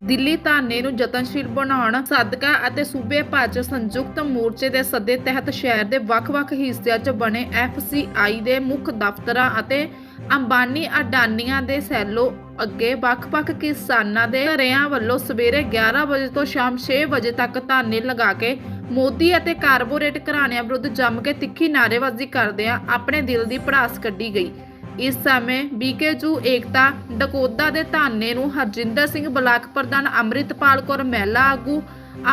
ਦਿੱਲੀ ਧਰਨੇ ਨੂੰ ਯਤਨਸ਼ੀਲ ਬਣਾਉਣ ਸਦਕਾ ਅਤੇ ਸੂਬੇ ਭਰ 'ਚ ਸੰਯੁਕਤ ਮੋਰਚੇ ਦੇ ਸੱਦੇ ਤਹਿਤ ਸ਼ਹਿਰ ਦੇ ਵੱਖ-ਵੱਖ ਹਿੱਸਿਆਂ 'ਚ ਬਣੇ FCI ਦੇ ਮੁੱਖ ਦਫ਼ਤਰਾਂ ਅਤੇ ਅੰਬਾਨੀ ਅਡਾਨੀਆਂ ਦੇ ਸੈਲੋ ਅੱਗੇ ਵੱਖ-ਵੱਖ ਕਿਸਾਨਾਂ ਦੇ ਘਰਿਆਂ ਵੱਲੋਂ ਸਵੇਰੇ 11 ਵਜੇ ਤੋਂ ਸ਼ਾਮ 6 ਵਜੇ ਤੱਕ ਧਰਨੇ ਲਗਾ ਕੇ ਮੋਦੀ ਅਤੇ ਕਾਰਪੋਰੇਟ ਘਰਾਣਿਆਂ ਵਿਰੁੱਧ ਜੰਮ ਕੇ ਤਿੱਖੀ ਨਾਅਰੇਬਾਜ਼ੀ ਕਰਦਿਆਂ ਆਪਣੇ ਦਿਲ ਦੀ ਭੜਾਸ ਕੱਢੀ ਗਈ। ਇਸ ਸਮੇਂ BKU ਏਕਤਾ ਡਕੌਦਾ ਦੇ ਧਰਨੇ ਨੂੰ ਹਰਜਿੰਦਰ ਸਿੰਘ ਬਲਾਕ ਪ੍ਰਧਾਨ, ਅੰਮ੍ਰਿਤਪਾਲ ਕੌਰ ਮਹਿਲਾ ਆਗੂ,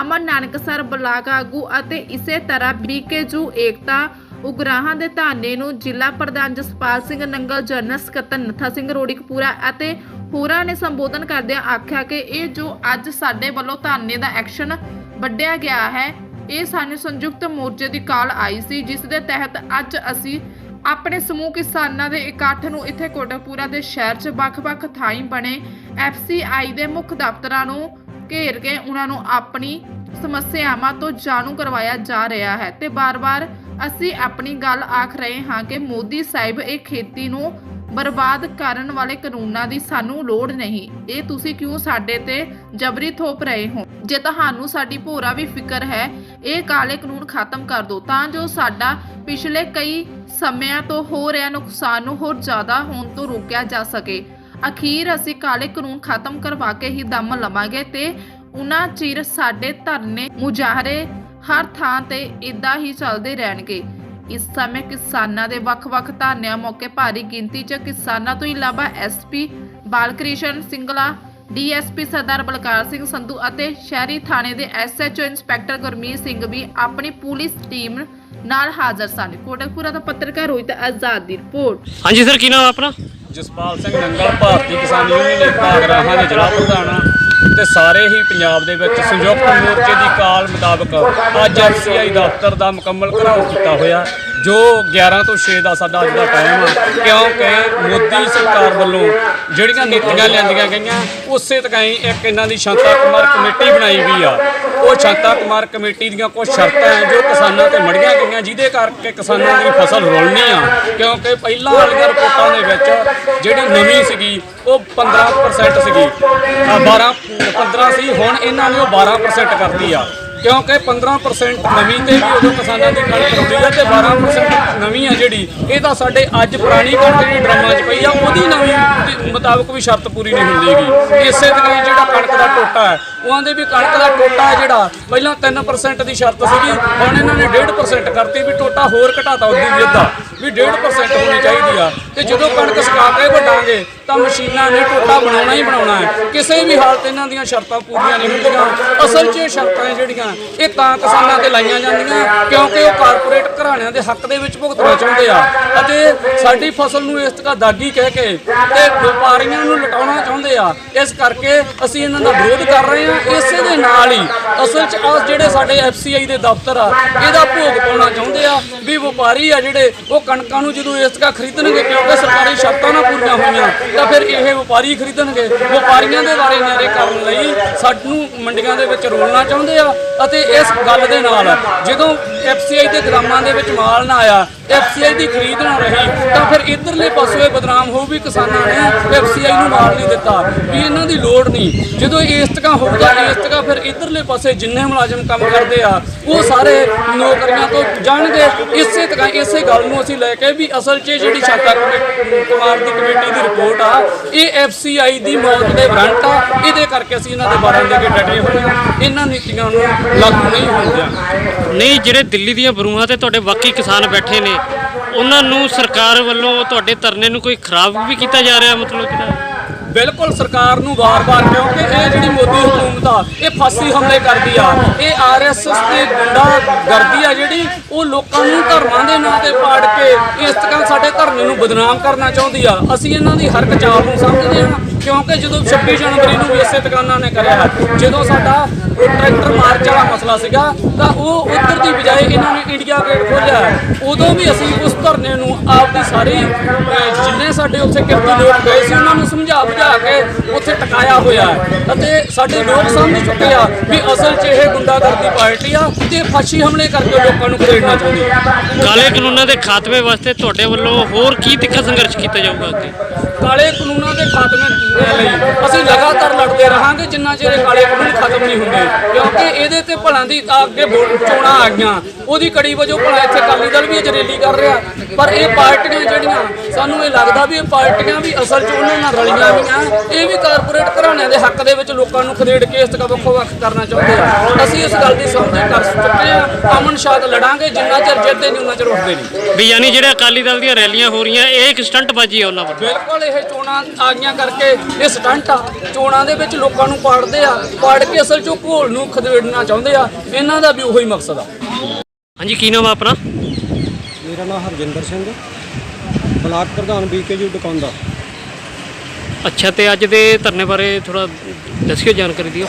ਅਮਨ ਨਾਨਕਸਰ ਬਲਾਕ ਆਗੂ ਅਤੇ ਇਸੇ ਤਰ੍ਹਾਂ BKU ਏਕਤਾ ਉਗਰਾਹਾਂ ਦੇ ਧਰਨੇ ਨੂੰ ਜ਼ਿਲ੍ਹਾ ਪ੍ਰਧਾਨ ਜਸਪਾਲ ਸਿੰਘ ਨੰਗਲ, ਜਨਰਲ ਸਕੱਤਰ ਨੱਥਾ ਸਿੰਘ ਰੋੜੀਕਪੂਰਾ ਅਤੇ ਹੋਰਾਂ ਨੇ ਸੰਬੋਧਨ ਕਰਦਿਆਂ ਆਖਿਆ ਕਿ ਇਹ ਜੋ ਅੱਜ ਸਾਡੇ ਵੱਲੋਂ ਧਰਨੇ ਦਾ ਐਕਸ਼ਨ ਵੱਢਿਆ ਗਿਆ ਹੈ, ਇਹ ਸਾਨੂੰ ਸੰਯੁਕਤ ਮੋਰਚੇ ਦੀ ਕਾਲ ਆਈ ਸੀ, ਜਿਸ ਦੇ ਤਹਿਤ ਅੱਜ ਅਸੀਂ ਆਪਣੇ ਸਮੂਹ ਕਿਸਾਨਾਂ ਦੇ ਇਕੱਠ ਨੂੰ ਇੱਥੇ ਕੋਟਕਪੂਰਾ ਦੇ ਸ਼ਹਿਰ 'ਚ ਵੱਖ-ਵੱਖ ਥਾਈਂ ਬਣੇ FCI ਦੇ ਮੁੱਖ ਦਫ਼ਤਰਾਂ ਨੂੰ ਘੇਰ ਕੇ ਉਹਨਾਂ ਨੂੰ ਆਪਣੀ ਸਮੱਸਿਆਵਾਂ ਤੋਂ ਜਾਣੂ ਕਰਵਾਇਆ ਜਾ ਰਿਹਾ ਹੈ ਤੇ ਬਾਰ-ਬਾਰ ਅਸੀਂ ਆਪਣੀ ਗੱਲ ਆਖ ਰਹੇ ਹਾਂ ਕਿ ਮੋਦੀ ਸਾਹਿਬ ਇਹ ਖੇਤੀ ਨੂੰ ਬਰਬਾਦ ਕਰਨ ਵਾਲੇ ਕਾਨੂੰਨਾਂ ਦੀ ਸਾਨੂੰ ਲੋੜ ਨਹੀਂ। ਇਹ ਤੁਸੀਂ ਕਿਉਂ ਸਾਡੇ ਤੇ ਜਬਰੀ ਥੋਪ ਰਹੇ ਹੋ? ਜੇ ਤੁਹਾਨੂੰ ਸਾਡੀ ਭੋਰਾ ਵੀ ਫਿਕਰ ਹੈ, ਇਹ ਕਾਲੇ ਕਾਨੂੰਨ ਖਤਮ ਕਰ ਦਿਓ ਤਾਂ ਜੋ ਸਾਡਾ ਪਿਛਲੇ ਕਈ ਸਮਿਆਂ ਤੋਂ ਹੋ ਰਿਹਾ ਨੁਕਸਾਨ ਨੂੰ ਹੋਰ ਜ਼ਿਆਦਾ ਹੋਣ ਤੋਂ ਰੋਕਿਆ ਜਾ ਸਕੇ। ਅਖੀਰ ਅਸੀਂ ਕਾਲੇ ਕਾਨੂੰਨ ਖਤਮ ਕਰਵਾ ਕੇ ਹੀ ਦਮ ਲਵਾਂਗੇ ਤੇ ਉਹਨਾਂ ਚਿਰ ਸਾਡੇ ਧਰਨੇ ਮੁਜ਼ਾਹਰੇ ਹਰ ਥਾਂ ਤੇ ਇਦਾਂ ਹੀ ਚੱਲਦੇ ਰਹਿਣਗੇ। ਇਸ ਸਮੇਂ ਕਿਸਾਨਾਂ ਦੇ ਵੱਖ-ਵੱਖ ਧਰਨਿਆਂ ਮੌਕੇ ਭਾਰੀ ਗਿਣਤੀ 'ਚ ਕਿਸਾਨਾਂ ਤੋਂ ਇਲਾਵਾ SP ਬਾਲਕ੍ਰਿਸ਼ਨ ਸਿੰਗਲਾ, DSP ਸਰਦਾਰ ਬਲਕਾਰ ਸਿੰਘ ਸੰਧੂ ਅਤੇ ਸ਼ਹਿਰੀ ਥਾਣੇ ਦੇ SHO ਇੰਸਪੈਕਟਰ ਗੁਰਮੀਤ ਸਿੰਘ ਵੀ ਆਪਣੀ ਪੁਲਿਸ ਟੀਮ ਨਾਲ ਹਾਜ਼ਰ ਸਨ। ਕੋਟਕਪੂਰਾ ਦਾ ਪੱਤਰਕਾਰ ਰੋਹਿਤ ਆਜ਼ਾਦ ਦੀ ਰਿਪੋਰਟ। ਹਾਂਜੀ ਸਰ, ਕੀ ਨਾਮ ਆਪਣਾ? ਜਸਪਾਲ ਸਿੰਘ ਨੰਗਲ, ਭਾਰਤੀ ਕਿਸਾਨ ਯੂਨੀਅਨ ਏਕਤਾ ਉਗਰਾਹਾਂ ਦੇ ਜ਼ਿਲ੍ਹਾ ਪ੍ਰਧਾਨ ਤੇ ਸਾਰੇ ਹੀ ਪੰਜਾਬ ਦੇ ਵਿੱਚ ਸੰਯੁਕਤ ਮੋਰਚੇ ਦੀ ਕਾਲ ਮੁਤਾਬਕ ਅੱਜ FCI ਦਫ਼ਤਰ ਦਾ ਮੁਕੰਮਲ ਘਿਰਾਓ ਕੀਤਾ ਹੋਇਆ, ਜੋ 11 ਤੋਂ 6 ਦਾ ਸਾਡਾ ਅੱਜ ਦਾ ਟਾਈਮ ਆ, ਕਿਉਂਕਿ ਮੋਦੀ ਸਰਕਾਰ ਵੱਲੋਂ ਜਿਹੜੀਆਂ ਨੀਤੀਆਂ ਲਿਆਂਦੀਆਂ ਗਈਆਂ ਉਸੇ ਤਕਾਈ ਇੱਕ ਇਹਨਾਂ ਦੀ ਸ਼ਾਂਤਾ ਕੁਮਾਰ ਕਮੇਟੀ ਬਣਾਈ ਗਈ ਆ। ਉਹ ਸ਼ਾਂਤਾ ਕੁਮਾਰ ਕਮੇਟੀ ਦੀਆਂ ਕੁਝ ਸ਼ਰਤਾਂ ਜੋ ਕਿਸਾਨਾਂ ਤੇ ਮੜੀਆਂ ਗਈਆਂ, ਜਿਹਦੇ ਕਰਕੇ ਕਿਸਾਨਾਂ ਦੀ ਫਸਲ ਰੁਲਣੀ ਆ, ਕਿਉਂਕਿ ਪਹਿਲਾਂ ਵਾਲੀਆਂ ਰਿਪੋਰਟਾਂ ਦੇ ਵਿੱਚ ਜਿਹੜੀ ਨਵੀਂ ਸੀਗੀ ਉਹ 15% ਸੀਗੀ, 15 ਸੀ, ਹੁਣ ਇਹਨਾਂ ਨੇ ਉਹ 12% ਕਰਤੀ ਆ, ਕਿਉਂਕਿ 15% ਨਵੀਂ ਤੇ ਵੀ ਉਦੋਂ ਕਿਸਾਨਾਂ ਦੀ ਕਣਕ ਰੁਲਦੀ ਆ ਤੇ 12% ਨਵੀਂ ਆ ਜਿਹੜੀ ਇਹ ਤਾਂ ਸਾਡੇ ਅੱਜ ਪੁਰਾਣੀ ਕਣਕ ਜਿਹੜੀ ਡਰਮਾਂ 'ਚ ਪਈ ਆ ਉਹਦੀ ਨਵੀਂ ਮੁਤਾਬਕ ਵੀ ਸ਼ਰਤ ਪੂਰੀ ਨਹੀਂ ਹੁੰਦੀਗੀ। ਇਸੇ ਤਰ੍ਹਾਂ ਜਿਹੜਾ ਕਣਕ ਦਾ ਟੋਟਾ ਹੈ ਉਹਾਂ ਦੇ ਵੀ ਕਣਕ ਦਾ ਟੋਟਾ ਜਿਹੜਾ ਪਹਿਲਾਂ 3% ਦੀ ਸ਼ਰਤ ਸੀਗੀ, ਹੁਣ ਇਹਨਾਂ ਨੇ 1.5% ਕਰਤੀ ਵੀ ਟੋਟਾ ਹੋਰ ਘਟਾਤਾ ਉਹਦੀ ਵੀ ਅੱਧਾ ਵੀ 1.5% ਹੋਣੀ ਚਾਹੀਦੀ ਆ। ਤੇ ਜਦੋਂ ਕਣਕ ਸੁਕਾ ਕੇ ਵੱਢਾਂਗੇ ਤਾਂ ਮਸ਼ੀਨਾਂ ਨੇ ਟੋਟਾ ਬਣਾਉਣਾ ਹੀ ਬਣਾਉਣਾ ਹੈ। ਕਿਸੇ ਵੀ ਹਾਲਤ ਇਹਨਾਂ ਦੀਆਂ ਸ਼ਰਤਾਂ ਪੂਰੀਆਂ ਨਹੀਂ ਹੁੰਦੀਆਂ। ਅਸਲ 'ਚ ਇਹ ਸ਼ਰਤਾਂ ਜਿਹੜੀਆਂ ਇਹ ਤਾਂ ਕਿਸਾਨਾਂ ਤੇ ਲਾਈਆਂ ਜਾਂਦੀਆਂ ਕਿਉਂਕਿ ਉਹ ਕਾਰਪੋਰੇਟ ਘਰਾਣਿਆਂ ਦੇ ਹੱਕ ਦੇ ਵਿੱਚ ਭੁਗਤਣਾ ਚਾਹੁੰਦੇ ਆ ਅਤੇ ਸਾਡੀ ਫਸਲ ਨੂੰ ਇਸ ਤਰ੍ਹਾਂ ਦਾਗੀ ਕਹਿ ਕੇ ਤੇ ਵਪਾਰੀਆਂ ਨੂੰ ਲੁਟਾਉਣਾ ਚਾਹੁੰਦੇ ਆ। ਇਸ ਕਰਕੇ ਅਸੀਂ ਇਹਨਾਂ ਦਾ ਵਿਰੋਧ ਕਰ ਰਹੇ ਹਾਂ। ਇਸੇ ਦੇ ਨਾਲ ਹੀ ਅਸਲ 'ਚ ਆ ਜਿਹੜੇ ਸਾਡੇ FCI ਦੇ ਦਫ਼ਤਰ ਆ ਇਹਦਾ ਭੋਗ ਪਾਉਣਾ ਚਾਹੁੰਦੇ ਆ ਵੀ ਵਪਾਰੀ ਆ ਜਿਹੜੇ ਉਹ ਕਣਕਾਂ ਨੂੰ ਜਦੋਂ ਇਸ ਤਰ੍ਹਾਂ ਖਰੀਦਣਗੇ, ਕਿਉਂਕਿ ਸਰਕਾਰੀ ਸ਼ਰਤਾਂ ਨਾ ਪੂਰੀਆਂ ਹੋਈਆਂ ਤਾਂ ਫਿਰ ਇਹ ਵਪਾਰੀ ਖਰੀਦਣਗੇ। ਵਪਾਰੀਆਂ ਦੇ ਬਾਰੇ ਨਿਆਰੇ ਕਰਨ ਲਈ ਸਾਨੂੰ ਮੰਡੀਆਂ ਦੇ ਵਿੱਚ ਰੋਲਣਾ ਚਾਹੁੰਦੇ ਆ ਅਤੇ ਇਸ ਗੱਲ ਦੇ ਨਾਲ ਜਦੋਂ FCI ਦੇ ਗੋਦਾਮਾਂ ਦੇ ਵਿੱਚ ਮਾਲ ਨਾ ਆਇਆ, FCI ਦੀ ਖਰੀਦ ਨਾ ਰਹੀ ਤਾਂ ਫਿਰ ਇਧਰਲੇ ਪਾਸੇ ਬਦਨਾਮ ਹੋਊ ਵੀ ਕਿਸਾਨਾਂ ਨੇ FCI ਨੂੰ ਮਾਲ ਨਹੀਂ ਦਿੱਤਾ, ਵੀ ਇਹਨਾਂ ਦੀ ਲੋੜ ਨਹੀਂ। ਜਦੋਂ ਇਸ ਤਰ੍ਹਾਂ ਹੋਊਗਾ ਇਸ ਤਰ੍ਹਾਂ ਫਿਰ ਇਧਰਲੇ ਪਾਸੇ ਜਿੰਨੇ ਮੁਲਾਜ਼ਮ ਕੰਮ ਕਰਦੇ ਆ ਉਹ ਸਾਰੇ ਨੌਕਰੀਆਂ ਤੋਂ ਜਾਣਗੇ। ਇਸੇ ਤਰ੍ਹਾਂ ਇਸੇ ਗੱਲ ਨੂੰ ਅਸੀਂ ਲੈ ਕੇ ਵੀ ਅਸਲ 'ਚ ਜਿਹੜੀ ਸ਼ਾਂਤਾ ਕੁਮਾਰ ਦੀ ਕਮੇਟੀ ਦੀ ਰਿਪੋਰਟ ਆ ਇਹ FCI ਦੀ ਮੌਤ ਦੇ ਵਾਰੰਟ ਆ। ਇਹਦੇ ਕਰਕੇ ਅਸੀਂ ਇਹਨਾਂ ਦੇ ਬਾਰੇ ਦੇ ਕੇ ਡਟੇ ਹੋਏ ਹਾਂ, ਇਹਨਾਂ ਨੀਤੀਆਂ ਨੂੰ ਲਾਗੂ ਨਹੀਂ ਹੋਣ ਦਿਆਂਗੇ। ਨਹੀਂ, ਜਿਹੜੇ ਦਿੱਲੀ ਦੀਆਂ ਬਰੂਹਾਂ ਤੇ ਤੁਹਾਡੇ ਬਾਕੀ ਕਿਸਾਨ ਬੈਠੇ ਨੇ ਉਹਨਾਂ ਨੂੰ ਸਰਕਾਰ ਵੱਲੋਂ ਤੁਹਾਡੇ ਧਰਨੇ ਨੂੰ ਕੋਈ ਖਰਾਬ ਵੀ ਕੀਤਾ ਜਾ ਰਿਹਾ? ਮਤਲਬ ਕਿ ਬਿਲਕੁਲ ਸਰਕਾਰ ਨੂੰ ਵਾਰ-ਵਾਰ, ਕਿਉਂਕਿ ਇਹ ਜਿਹੜੀ ਮੋਦੀ ਹਕੂਮਤ ਆ ਇਹ ਫਾਸੀ ਹਮਲੇ ਕਰਦੀ ਆ, ਇਹ RSS ਤੇ ਗੁੰਡਾਗਰਦੀ ਆ ਜਿਹੜੀ ਉਹ ਲੋਕਾਂ ਨੂੰ ਧਰਮਾਂ ਦੇ ਨਾਂ ਤੇ ਪਾੜ ਕੇ ਇਸ ਤਰ੍ਹਾਂ ਸਾਡੇ ਧਰਨੇ ਨੂੰ ਬਦਨਾਮ ਕਰਨਾ ਚਾਹੁੰਦੀ ਆ। ਅਸੀਂ ਇਹਨਾਂ ਦੀ ਹਰ ਇੱਕ ਚਾਲ ਨੂੰ ਸਮਝਦੇ ਹਾਂ ਕਿਉਂਕਿ ਜਦੋਂ 26 ਜਨਵਰੀ ਨੂੰ ਵੀ ਇਸੇ ਦੁਕਾਨਾਂ ਨੇ ਕਰਿਆ, ਜਦੋਂ ਸਾਡਾ ਟਰੈਕਟਰ ਮਾਰਚ ਵਾਲਾ ਮਸਲਾ ਸੀਗਾ ਤਾਂ ਉਹ ਉੱਧਰ ਦੀ ਬਜਾਏ ਇਹਨਾਂ ਨੇ ਇੰਡੀਆ ਗੇਟ ਖੋਲ੍ਹਿਆ। ਉਦੋਂ ਵੀ ਅਸੀਂ ਉਸ ਧਰਨੇ ਨੂੰ ਆਪਦੀ ਸਾਰੀ ਜਿੰਨੇ ਸਾਡੇ ਉੱਥੇ ਕਿਰਤੀ ਲੋਕ ਗਏ ਸੀ ਉਹਨਾਂ ਨੂੰ ਸਮਝਾ ਬੁਝਾ ਕੇ ਉੱਥੇ ਟਿਕਾਇਆ ਹੋਇਆ ਅਤੇ ਸਾਡੇ ਲੋਕ ਸਮਝ ਚੁੱਕੇ ਆ ਵੀ ਅਸਲ 'ਚ ਇਹ ਗੁੰਡਾਗਰਦੀ ਪਾਰਟੀ ਆ ਤੇ ਫਾਸ਼ੀ ਹਮਲੇ ਕਰਕੇ ਲੋਕਾਂ ਨੂੰ ਖਦੇੜਨਾ ਚਾਹੁੰਦੀ ਆ। ਕਾਲੇ ਕਾਨੂੰਨਾਂ ਦੇ ਖਾਤਮੇ ਵਾਸਤੇ ਤੁਹਾਡੇ ਵੱਲੋਂ ਹੋਰ ਕੀ ਤਿੱਖਾ ਸੰਘਰਸ਼ ਕੀਤਾ ਜਾਊਗਾ ਅੱਗੇ? ਕਾਲੇ ਕਾਨੂੰਨਾਂ ਦੇ ਖਾਤਮੇ ਲਈ ਅਸੀਂ ਲਗਾਤਾਰ ਲੜਦੇ ਰਹਾਂਗੇ ਜਿੰਨਾ ਚਿਰ ਇਹ ਕਾਲੇ ਕਾਨੂੰਨ ਖਤਮ ਨਹੀਂ ਹੁੰਦੇ, ਕਿਉਂਕਿ ਇਹਦੇ ਤੇ ਭਲਾਂ ਦੀ ਅੱਗੇ ਚੋਣਾਂ ਆ ਗਈਆਂ, ਉਹਦੀ ਕੜੀ ਵਜੋਂ ਭਲਾ ਇੱਥੇ ਅਕਾਲੀ ਦਲ ਵੀ ਅੱਜ ਰੈਲੀ ਕਰ ਰਿਹਾ। ਪਰ ਇਹ ਪਾਰਟੀਆਂ ਜਿਹੜੀਆਂ ਸਾਨੂੰ ਇਹ ਲੱਗਦਾ ਵੀ ਇਹ ਪਾਰਟੀਆਂ ਵੀ ਅਸਲ 'ਚ ਉਹਨਾਂ ਨਾਲ ਰਲੀਆਂ ਹੋਈਆਂ, ਇਹ ਵੀ ਕਾਰਪੋਰੇਟ ਘਰਾਣਿਆਂ ਦੇ ਹੱਕ ਦੇ ਵਿੱਚ ਲੋਕਾਂ ਨੂੰ ਖਦੇੜ ਕੇ ਇਸ ਤਰ੍ਹਾਂ ਵੱਖੋ ਵੱਖ ਕਰਨਾ ਚਾਹੁੰਦੇ ਆ। ਅਸੀਂ ਇਸ ਗੱਲ ਦੀ ਸਮਝ ਕਰ ਚੁੱਕੇ ਹਾਂ, ਅਮਨ ਸ਼ਾਂਤ ਲੜਾਂਗੇ ਜਿੰਨਾ ਚਿਰ ਜਿੱਤਦੇ ਨਹੀਂ ਉਹਨਾਂ ਚਿਰ ਉੱਠਦੇ ਨਹੀਂ। ਵੀ ਯਾਨੀ ਜਿਹੜੇ ਅਕਾਲੀ ਦਲ ਦੀਆਂ ਰੈਲੀਆਂ ਹੋ ਰਹੀਆਂ ਇਹ ਇੱਕ ਸਟੰਟ ਬਾਜੀ ਹੈ ਉਹਨਾਂ ਵੱਲੋਂ। ਬਿਲਕੁਲ ਇਹ ਚੋਣਾਂ ਆ ਗਈਆਂ ਕਰਕੇ ਇਹ ਸਟੰਟ ਆ, ਚੋਣਾਂ ਦੇ ਵਿੱਚ ਲੋਕਾਂ ਨੂੰ ਪਾੜਦੇ ਆ, ਪਾੜ ਕੇ ਅਸਲ 'ਚ ਘੋਲ ਨੂੰ ਖਦੇੜਨਾ ਚਾਹੁੰਦੇ ਆ, ਇਹਨਾਂ ਦਾ ਵੀ ਉਹੀ ਮਕਸਦ ਆ। ਹਾਂਜੀ, ਕੀ ਨਾਮ ਆ ਆਪਣਾ? ਮੇਰਾ ਨਾਮ ਹਰਜਿੰਦਰ ਸਿੰਘ, ਬਲਾਕ ਪ੍ਰਧਾਨ BKG ਡਕੌਂਦਾ। ਅੱਛਾ, ਤੇ ਅੱਜ ਦੇ ਧਰਨੇ ਬਾਰੇ ਥੋੜਾ ਦੱਸਿਓ, ਜਾਣਕਾਰੀ ਦਿਓ।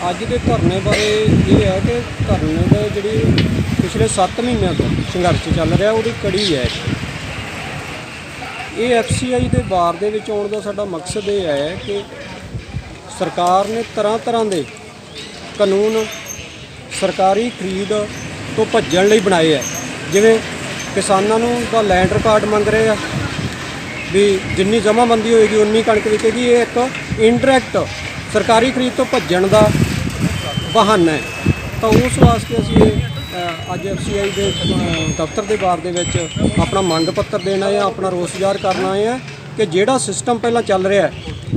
ਅੱਜ ਦੇ ਧਰਨੇ ਬਾਰੇ ਇਹ ਹੈ ਕਿ ਧਰਨੇ ਦਾ ਜਿਹੜੀ ਪਿਛਲੇ 7 ਮਹੀਨਿਆਂ ਤੋਂ ਸੰਘਰਸ਼ ਚੱਲ ਰਿਹਾ ਉਹਦੀ ਕੜੀ ਹੈ। ਇਹ FCI ਦੇ ਬਾਰ ਦੇ ਵਿੱਚ ਆਉਣ ਦਾ ਸਾਡਾ ਮਕਸਦ ਇਹ ਹੈ ਕਿ ਸਰਕਾਰ ਨੇ ਤਰ੍ਹਾਂ ਤਰ੍ਹਾਂ ਦੇ ਕਾਨੂੰਨ ਸਰਕਾਰੀ ਖਰੀਦ ਤੋਂ ਭੱਜਣ ਲਈ ਬਣਾਏ ਹੈ। ਜਿਵੇਂ ਕਿਸਾਨਾਂ ਨੂੰ ਤਾਂ ਲੈਂਡ ਰਿਕਾਰਡ ਮੰਗ ਰਹੇ ਆ ਵੀ ਜਿੰਨੀ ਜਮ੍ਹਾਂਬੰਦੀ ਹੋਏਗੀ ਉਨੀ ਕਣਕ ਵਿਕੇਗੀ। ਇਹ ਇੱਕ ਇਨਡਾਇਰੈਕਟ ਸਰਕਾਰੀ ਖਰੀਦ ਤੋਂ ਭੱਜਣ ਦਾ ਬਹਾਨਾ ਹੈ। ਤਾਂ ਉਸ ਵਾਸਤੇ ਅਸੀਂ ਅੱਜ FCI ਦੇ ਦਫ਼ਤਰ ਦੇ ਬਾਹਰ ਦੇ ਵਿੱਚ ਆਪਣਾ ਮੰਗ ਪੱਤਰ ਦੇਣ ਆਏ ਹਾਂ, ਆਪਣਾ ਰੋਸ ਜ਼ਾਹਰ ਕਰਨ ਆਏ ਹਾਂ ਕਿ ਜਿਹੜਾ ਸਿਸਟਮ ਪਹਿਲਾਂ ਚੱਲ ਰਿਹਾ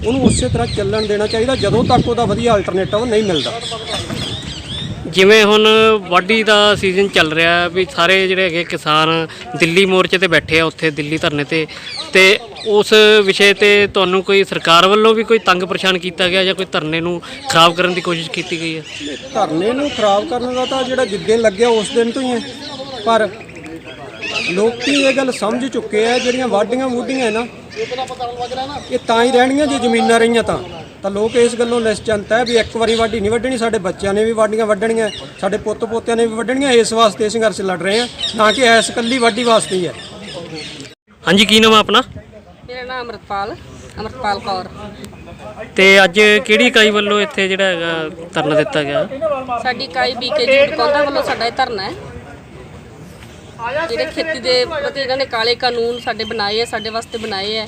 ਉਹਨੂੰ ਉਸੇ ਤਰ੍ਹਾਂ ਚੱਲਣ ਦੇਣਾ ਚਾਹੀਦਾ ਜਦੋਂ ਤੱਕ ਉਹਦਾ ਵਧੀਆ ਆਲਟਰਨੇਟਿਵ ਨਹੀਂ ਮਿਲਦਾ। ਜਿਵੇਂ ਹੁਣ ਵਾਢੀ ਦਾ ਸੀਜ਼ਨ ਚੱਲ ਰਿਹਾ ਵੀ ਸਾਰੇ ਜਿਹੜੇ ਹੈਗੇ ਕਿਸਾਨ ਦਿੱਲੀ ਮੋਰਚੇ ਤੇ ਬੈਠੇ ਆ, ਉੱਥੇ ਦਿੱਲੀ ਧਰਨੇ ਤੇ ਉਸ ਵਿਸ਼ੇ ਤੇ ਤੁਹਾਨੂੰ ਕੋਈ ਸਰਕਾਰ ਵੱਲੋਂ ਵੀ ਕੋਈ ਤੰਗ ਪਰੇਸ਼ਾਨ ਕੀਤਾ ਗਿਆ ਜਾਂ ਕੋਈ ਧਰਨੇ ਨੂੰ ਖਰਾਬ ਕਰਨ ਦੀ ਕੋਸ਼ਿਸ਼ ਕੀਤੀ ਗਈ ਹੈ? ਧਰਨੇ ਨੂੰ ਖਰਾਬ ਕਰਨ ਦਾ ਤਾਂ ਜਿਹੜਾ ਜਿੱਦਣ ਲੱਗਿਆ ਉਸ ਦਿਨ ਤੋਂ ਹੀ ਹੈ, ਪਰ ਲੋਕੀ ਇਹ ਗੱਲ ਸਮਝ ਚੁੱਕੇ ਆ ਜਿਹੜੀਆਂ ਵਾਢੀਆਂ ਵੂਢੀਆਂ ਨਾ ਇਹ ਤਾਂ ਹੀ ਰਹਿਣਗੀਆਂ ਜੇ ਜ਼ਮੀਨਾਂ ਰਹੀਆਂ ਤਾਂ ਲੋਕ ਇਸ ਗੱਲੋਂ ਨਿਸ਼ਚਿੰਤ ਹੈ ਵੀ ਇੱਕ ਵਾਰੀ ਵਾਢੀ ਨਹੀਂ ਵੱਢਣੀ, ਸਾਡੇ ਬੱਚਿਆਂ ਨੇ ਵੀ ਵਾਢੀਆਂ ਵੱਢਣੀਆਂ, ਸਾਡੇ ਪੁੱਤ ਪੋਤਿਆਂ ਨੇ ਵੀ ਵੱਢਣੀਆਂ। ਇਸ ਵਾਸਤੇ ਸੰਘਰਸ਼ ਲੜ ਰਹੇ ਆ, ਨਾ ਕਿ ਇਸ ਇਕੱਲੀ ਵਾਢੀ ਵਾਸਤੇ ਹੀ ਹੈ। ਹਾਂਜੀ, ਕੀ ਨਾਮ ਆ ਆਪਣਾ? ਮੇਰਾ ਨਾਮ ਅਮਰਪਾਲ ਕੌਰ। ਤੇ ਅੱਜ ਕਿਹੜੀ ਇਕਾਈ ਵੱਲੋਂ ਇੱਥੇ ਜਿਹੜਾ ਹੈਗਾ ਧਰਨਾ ਦਿੱਤਾ ਗਿਆ? ਸਾਡੀ ਇਕਾਈ BKG ਡਕੌਂਦਾ ਵੱਲੋਂ ਸਾਡਾ ਇਹ ਧਰਨਾ ਹੈ। ਜਿਹੜੇ ਖੇਤੀ ਦੇ ਪ੍ਰਤੀ ਇਹਨਾਂ ਨੇ ਕਾਲੇ ਕਾਨੂੰਨ ਸਾਡੇ ਬਣਾਏ ਹੈ, ਸਾਡੇ ਵਾਸਤੇ ਬਣਾਏ ਹੈ,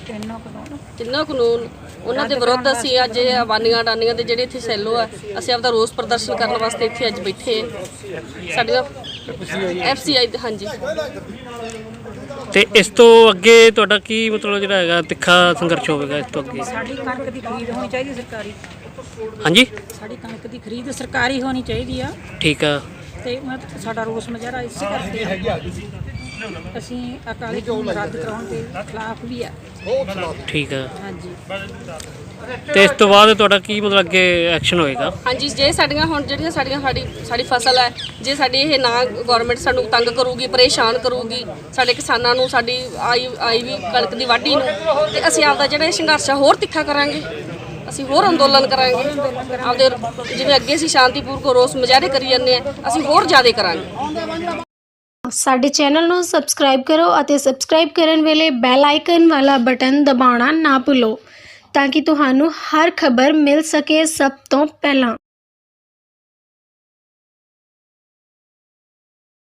ਤਿੰਨੋਂ ਕਾਨੂੰਨ, ਉਹਨਾਂ ਦੇ ਵਿਰੁੱਧ ਅਸੀਂ ਅੱਜ ਅਬਾਨੀਆਂ ਅਡਾਨੀਆਂ ਦੇ ਜਿਹੜੇ ਇੱਥੇ ਸੈਲੋ ਆ, ਅਸੀਂ ਆਪਦਾ ਰੋਸ ਪ੍ਰਦਰਸ਼ਨ ਕਰਨ ਵਾਸਤੇ ਇੱਥੇ ਅੱਜ ਬੈਠੇ ਹਾਂ। ਸਾਡੀਆਂ FCI ਹਾਂਜੀ। ਤੇ ਇਸ ਤੋਂ ਅੱਗੇ ਤੁਹਾਡਾ ਕੀ ਮਤਲਬ ਜਿਹੜਾ ਹੈਗਾ ਤਿੱਖਾ ਸੰਘਰਸ਼ ਹੋਵੇਗਾ ਇਸ ਤੋਂ ਅੱਗੇ? ਸਾਡੀ ਕਣਕ ਦੀ ਖਰੀਦ ਹੋਣੀ ਚਾਹੀਦੀ ਸਰਕਾਰੀ। ਹਾਂਜੀ, ਸਾਡੀ ਕਣਕ ਦੀ ਖਰੀਦ ਸਰਕਾਰੀ ਹੋਣੀ ਚਾਹੀਦੀ ਆ। ਠੀਕ ਆ। ਤੇ ਸਾਡਾ ਰੋਸ ਮੁਜ਼ਾਹਰਾ ਇਸੇ ਕਰਕੇ ਅਸੀਂ ਅਕਾਲੀ ਦਲ ਰੱਦ ਕਰਾਉਣ ਦੇ ਖਿਲਾਫ ਵੀ ਆ। ਠੀਕ ਆ। ਹਾਂਜੀ। ਤੇ ਇਸ ਤੋਂ ਬਾਅਦ ਤੁਹਾਡਾ ਕੀ ਮਤਲਬ ਅੱਗੇ ਐਕਸ਼ਨ ਹੋਏਗਾ? ਹਾਂਜੀ, ਜੇ ਸਾਡੀਆਂ ਹੁਣ ਜਿਹੜੀਆਂ ਸਾਡੀ ਫਸਲ ਹੈ, ਜੇ ਸਾਡੀ ਇਹ ਨਾ ਗਵਰਨਮੈਂਟ ਸਾਨੂੰ ਤੰਗ ਕਰੂਗੀ, ਪਰੇਸ਼ਾਨ ਕਰੂਗੀ, ਸਾਡੇ ਕਿਸਾਨਾਂ ਨੂੰ, ਸਾਡੀ ਆਈ ਵੀ ਕਣਕ ਦੀ ਵਾਢੀ ਨੂੰ, ਤੇ ਅਸੀਂ ਆਪਦਾ ਜਿਹੜਾ ਇਹ ਸੰਘਰਸ਼ ਹੋਰ ਤਿੱਖਾ ਕਰਾਂਗੇ, ਅਸੀਂ ਹੋਰ ਅੰਦੋਲਨ ਕਰਾਂਗੇ। ਆਪਦੇ ਜਿਵੇਂ ਅੱਗੇ ਅਸੀਂ ਸ਼ਾਂਤੀਪੂਰਵਕ ਰੋਸ ਮੁਜ਼ਾਹਰੇ ਕਰੀ ਜਾਂਦੇ ਆ, ਅਸੀਂ ਹੋਰ ਜ਼ਿਆਦਾ ਕਰਾਂਗੇ। ਸਾਡੇ ਚੈਨਲ ਨੂੰ ਸਬਸਕ੍ਰਾਈਬ ਕਰੋ ਅਤੇ ਸਬਸਕ੍ਰਾਈਬ ਕਰਨ ਵੇਲੇ ਬੈਲ ਆਈਕਨ ਵਾਲਾ ਬਟਨ ਦਬਾਉਣਾ ਨਾ ਭੁੱਲੋ ਤਾਂ ਕਿ ਤੁਹਾਨੂੰ ਹਰ ਖਬਰ ਮਿਲ ਸਕੇ ਸਭ ਤੋਂ ਪਹਿਲਾਂ।